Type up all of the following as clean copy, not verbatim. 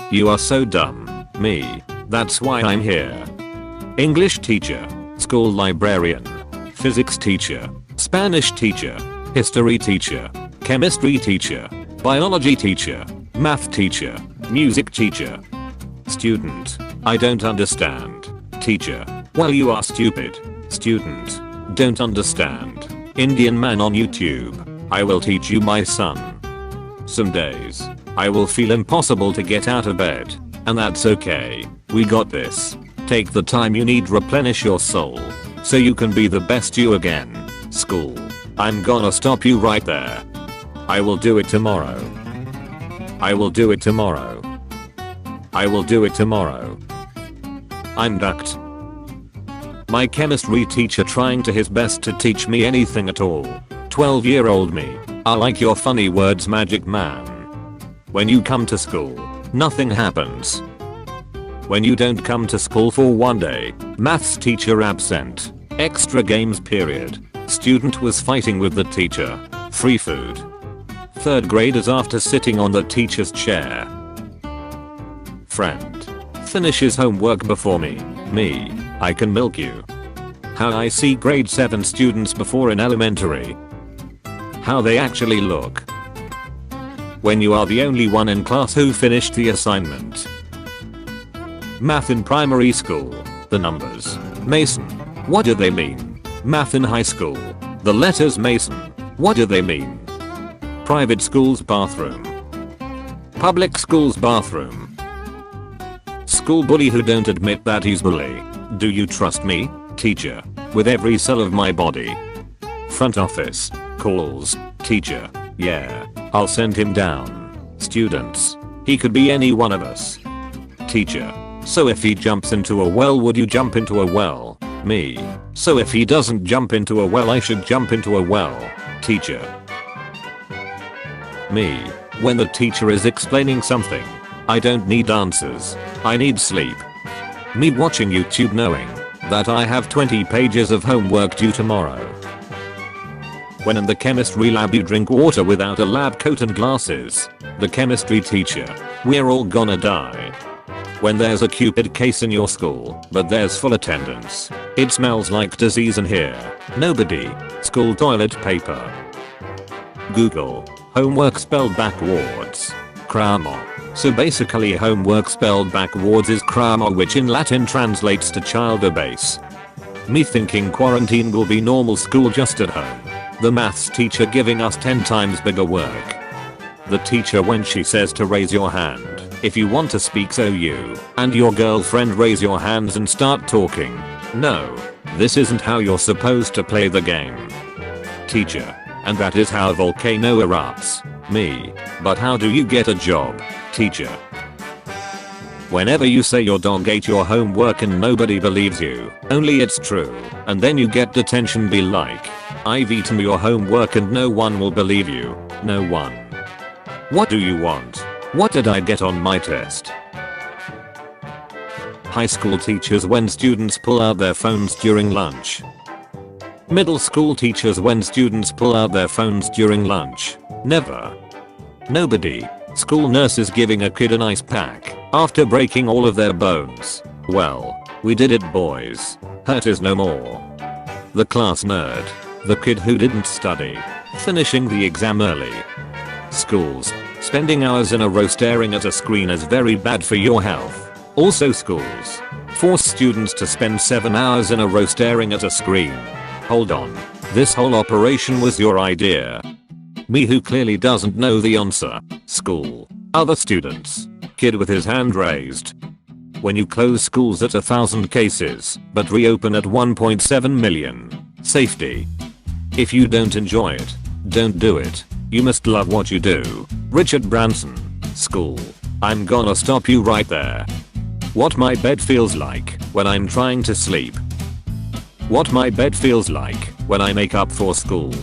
You are so dumb. Me. That's why I'm here. English teacher. School librarian. Physics teacher. Spanish teacher. History teacher. Chemistry teacher. Biology teacher. Math teacher. Music teacher. Student. I don't understand. Teacher. Well, you are stupid. Student. Don't understand. Indian man on YouTube. I will teach you, my son. Some days I will feel impossible to get out of bed. And that's okay. We got this. Take the time you need, replenish your soul. So you can be the best you again. School. I'm gonna stop you right there. I will do it tomorrow. I will do it tomorrow. I will do it tomorrow. I'm ducked. My chemistry teacher trying to his best to teach me anything at all. 12-year-old me. I like your funny words, magic man. When you come to school, nothing happens. When you don't come to school for one day, maths teacher absent. Extra games period. Student was fighting with the teacher. Free food. Third graders after sitting on the teacher's chair. Friend. Finishes homework before me. Me. I can milk you. How I see grade 7 students before in elementary. How they actually look. When you are the only one in class who finished the assignment. Math in primary school. The numbers. Mason. What do they mean? Math in high school. The letters Mason. What do they mean? Private school's bathroom. Public school's bathroom. School bully who don't admit that he's bully. Do you trust me, teacher? With every cell of my body. Front office. Calls. Teacher. Yeah. I'll send him down. Students. He could be any one of us. Teacher. So if he jumps into a well, would you jump into a well? Me. So if he doesn't jump into a well, I should jump into a well. Teacher. Me. When the teacher is explaining something, I don't need answers. I need sleep. Me watching YouTube knowing that I have 20 pages of homework due tomorrow. When in the chemistry lab you drink water without a lab coat and glasses. The chemistry teacher. We're all gonna die. When there's a Cupid case in your school, but there's full attendance. It smells like disease in here. Nobody. School toilet paper. Google. Homework spelled backwards. Cramo. So basically homework spelled backwards is cramo, which in Latin translates to child abase. Me thinking quarantine will be normal school just at home. The maths teacher giving us 10 times bigger work. The teacher when she says to raise your hand if you want to speak, so you and your girlfriend raise your hands and start talking. No, this isn't how you're supposed to play the game. Teacher. And that is how volcano erupts. Me. But how do you get a job? Teacher. Whenever you say your dog ate your homework and nobody believes you, only it's true, and then you get detention, be like, I've eaten your homework and no one will believe you. No one. What do you want? What did I get on my test? High school teachers when students pull out their phones during lunch. Middle school teachers when students pull out their phones during lunch. Never. Nobody. School nurses giving a kid an ice pack after breaking all of their bones. Well, we did it, boys. Hurt is no more. The class nerd. The kid who didn't study. Finishing the exam early. Schools. Spending hours in a row staring at a screen is very bad for your health. Also schools. Force students to spend 7 hours in a row staring at a screen. Hold on. This whole operation was your idea. Me who clearly doesn't know the answer. School. Other students. Kid with his hand raised. When you close schools at 1,000 cases, but reopen at 1.7 million. Safety. If you don't enjoy it, don't do it. You must love what you do. Richard Branson. School. I'm gonna stop you right there. What my bed feels like when I'm trying to sleep. What my bed feels like when I make up for school.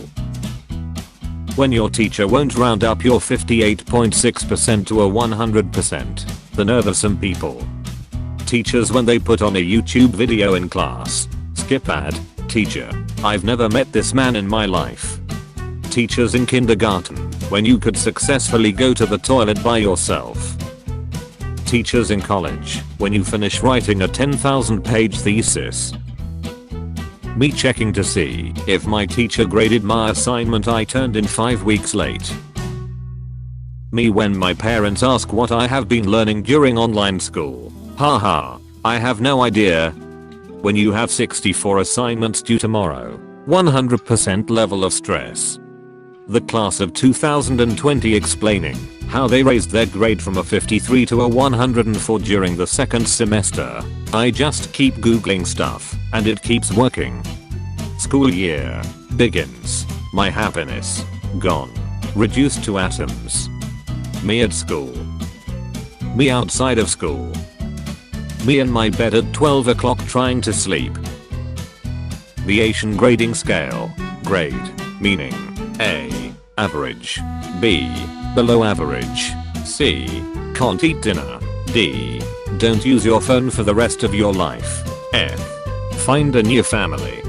When your teacher won't round up your 58.6% to a 100%. The nerve of some people. Teachers when they put on a YouTube video in class. Skip ad. Teacher. I've never met this man in my life. Teachers in kindergarten when you could successfully go to the toilet by yourself. teachers in college when you finish writing a 10,000 page thesis. Me checking to see if my teacher graded my assignment I turned in 5 weeks late. Me when my parents ask what I have been learning during online school. Haha, I have no idea. When you have 64 assignments due tomorrow, 100% level of stress. The class of 2020 explaining how they raised their grade from a 53 to a 104 during the second semester. I just keep googling stuff and it keeps working. School year begins. My happiness gone. Reduced to atoms. Me at school. Me outside of school. Me in my bed at 12 o'clock trying to sleep. The Asian grading scale. Grade. Meaning A. Average. B. Below average. C. Can't eat dinner. D. Don't use your phone for the rest of your life. F. Find a new family.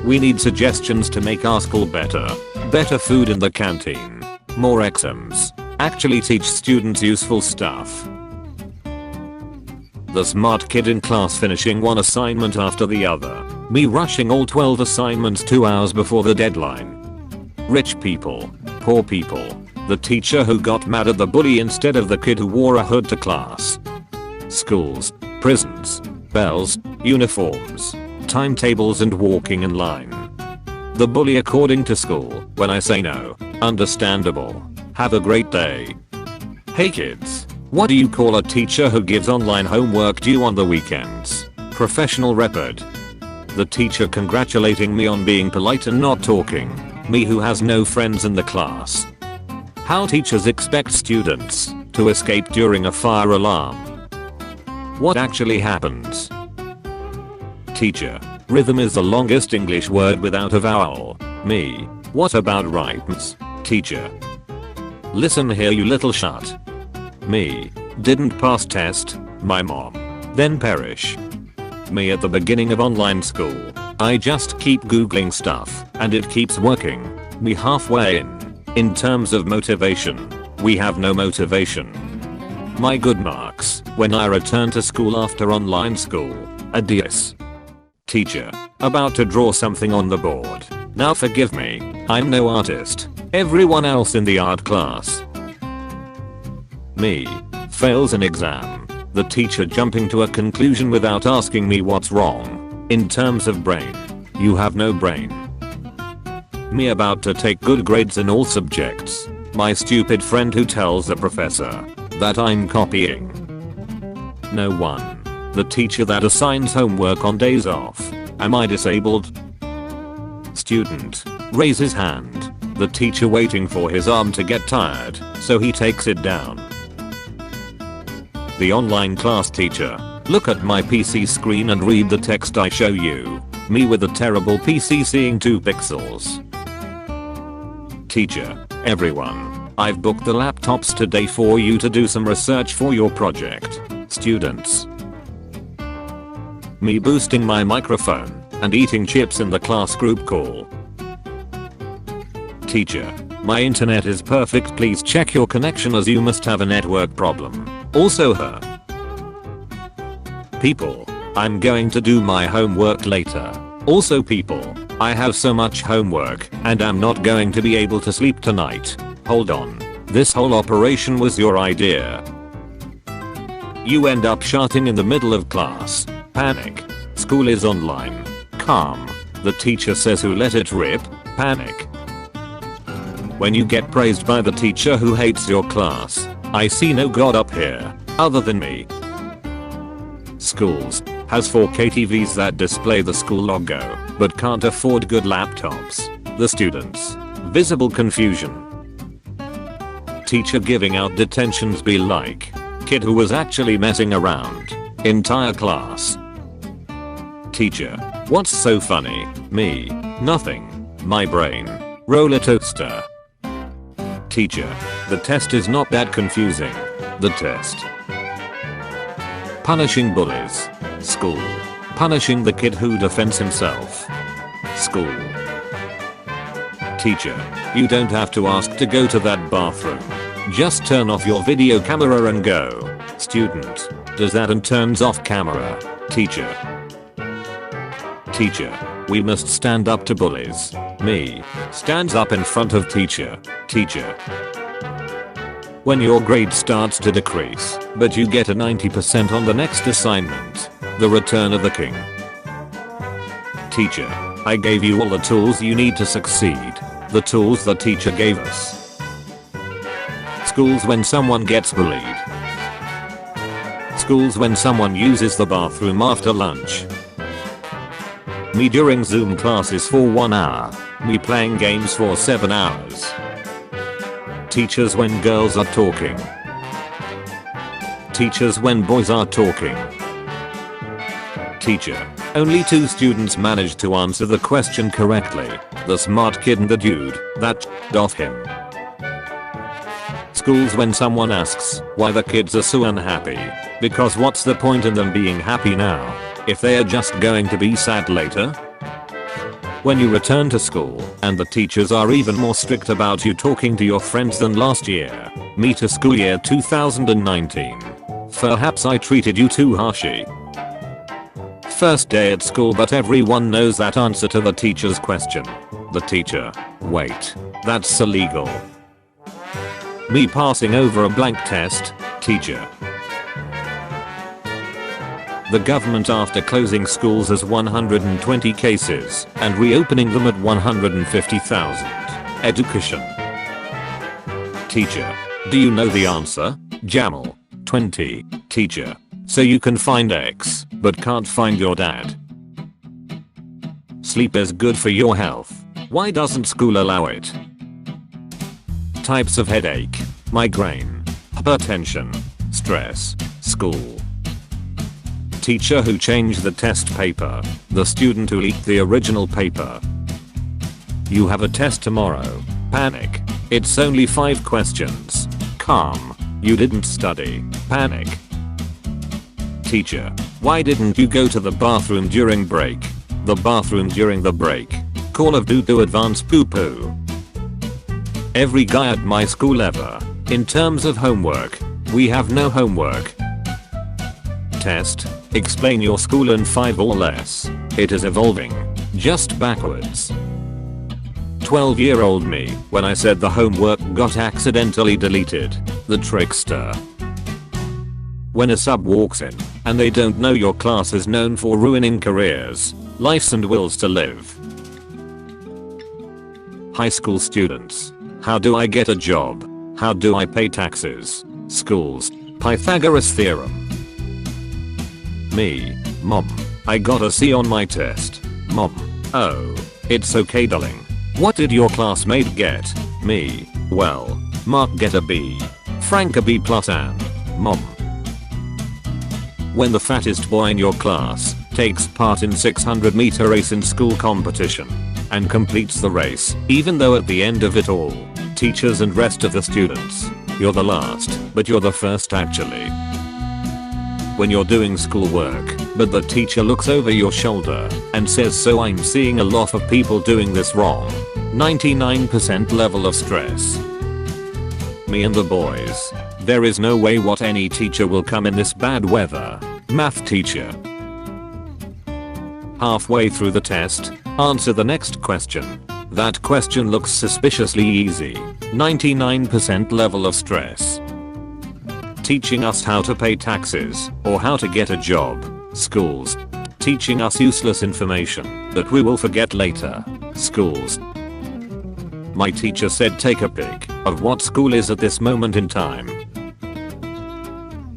We need suggestions to make our school better. Better food in the canteen. More exams. Actually teach students useful stuff. The smart kid in class finishing one assignment after the other. Me rushing all 12 assignments 2 hours before the deadline. Rich people. Poor people. The teacher who got mad at the bully instead of the kid who wore a hood to class. Schools. Prisons. Bells. Uniforms. Timetables and walking in line. The bully according to school. When I say no. Understandable. Have a great day. Hey kids. What do you call a teacher who gives online homework due on the weekends? Professional record. The teacher congratulating me on being polite and not talking. Me who has no friends in the class. How teachers expect students to escape during a fire alarm. What actually happens? Teacher. Rhythm is the longest English word without a vowel. Me. What about rhymes? Teacher. Listen here you little shut. Me. Didn't pass test. My mom. Then perish. Me at the beginning of online school. I just keep googling stuff and it keeps working. Me halfway in. In terms of motivation. We have no motivation. My good marks when I return to school after online school. Adios. Teacher. About to draw something on the board. Now forgive me. I'm no artist. Everyone else in the art class. Me. Fails an exam. The teacher jumping to a conclusion without asking me what's wrong. In terms of brain. You have no brain. Me about to take good grades in all subjects. My stupid friend who tells the professor that I'm copying. No one. The teacher that assigns homework on days off. Am I disabled? Student. Raises hand. The teacher waiting for his arm to get tired, so he takes it down. The online class teacher. Look at my PC screen and read the text I show you. Me with a terrible PC seeing 2 pixels. Teacher. Everyone. I've booked the laptops today for you to do some research for your project. Students. Me boosting my microphone and eating chips in the class group call. Teacher. My internet is perfect, please check your connection as you must have a network problem. Also her. People. I'm going to do my homework later. Also people. I have so much homework and I'm not going to be able to sleep tonight. Hold on. This whole operation was your idea. You end up shouting in the middle of class. Panic. School is online. Calm. The teacher says who let it rip. Panic. When you get praised by the teacher who hates your class. I see no God up here other than me. Schools has 4K TVs that display the school logo but can't afford good laptops. The students. Visible confusion. Teacher giving out detentions be like. Kid who was actually messing around. Entire class. Teacher. What's so funny? Me. Nothing. My brain. Roller toaster. Teacher. The test is not that confusing. The test. Punishing bullies. School. Punishing the kid who defends himself. School. Teacher. You don't have to ask to go to that bathroom. Just turn off your video camera and go. Student. Does that and turns off camera. Teacher. Teacher. We must stand up to bullies. Me. Stands up in front of teacher. Teacher. When your grade starts to decrease, but you get a 90% on the next assignment. The Return of the King. Teacher. I gave you all the tools you need to succeed. The tools the teacher gave us. Schools when someone gets bullied. Schools when someone uses the bathroom after lunch. Me during Zoom classes for 1 hour. Me playing games for 7 hours. Teachers when girls are talking. Teachers when boys are talking. Teacher. Only 2 students managed to answer the question correctly. The smart kid and the dude that off him. Schools when someone asks why the kids are so unhappy. Because what's the point in them being happy now if they are just going to be sad later? When you return to school and the teachers are even more strict about you talking to your friends than last year. Me to school year 2019. Perhaps I treated you too harshly. First day at school but everyone knows that answer to the teacher's question. The teacher. Wait. That's illegal. Me passing over a blank test. Teacher. The government after closing schools has 120 cases and reopening them at 150,000. Education. Teacher. Do you know the answer? Jamal. 20. Teacher. So you can find X but can't find your dad. Sleep is good for your health. Why doesn't school allow it? Types of headache. Migraine. Hypertension. Stress. School. Teacher who changed the test paper. The student who leaked the original paper. You have a test tomorrow. Panic. It's only 5 questions. Calm. You didn't study. Panic. Teacher. Why didn't you go to the bathroom during break? The bathroom during the break. Call of Duty Advanced Poo Poo. Every guy at my school ever. In terms of homework. We have no homework. Test. Explain your school in 5 or less. It is evolving. Just backwards. 12-year-old me when I said the homework got accidentally deleted. The trickster. When a sub walks in and they don't know your class is known for ruining careers, lives and wills to live. High school students. How do I get a job? How do I pay taxes? Schools. Pythagoras theorem. Me. Mom. I got a C on my test. Mom. Oh. It's okay darling. What did your classmate get? Me. Well. Mark get a B. Frank a B plus and Mom. When the fattest boy in your class takes part in 600-meter race in school competition and completes the race, even though at the end of it all, teachers and rest of the students, you're the last, but you're the first actually. When you're doing schoolwork, but the teacher looks over your shoulder and says so I'm seeing a lot of people doing this wrong. 99% level of stress. Me and the boys. There is no way what any teacher will come in this bad weather. Math teacher. Halfway through the test, answer the next question. That question looks suspiciously easy. 99% level of stress. Teaching us how to pay taxes or how to get a job. Schools. Teaching us useless information that we will forget later. Schools. My teacher said take a pic of what school is at this moment in time.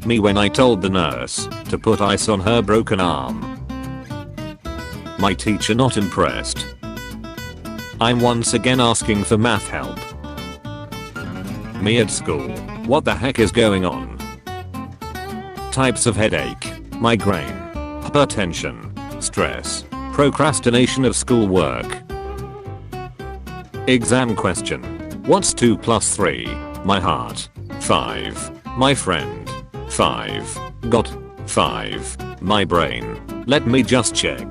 Me when I told the nurse to put ice on her broken arm. My teacher not impressed. I'm once again asking for math help. Me at school. What the heck is going on? Types of headache. Migraine. Hypertension. Stress. Procrastination of schoolwork. Exam question. What's 2 plus 3? My heart. 5. My friend. 5. Got. 5. My brain. Let me just check.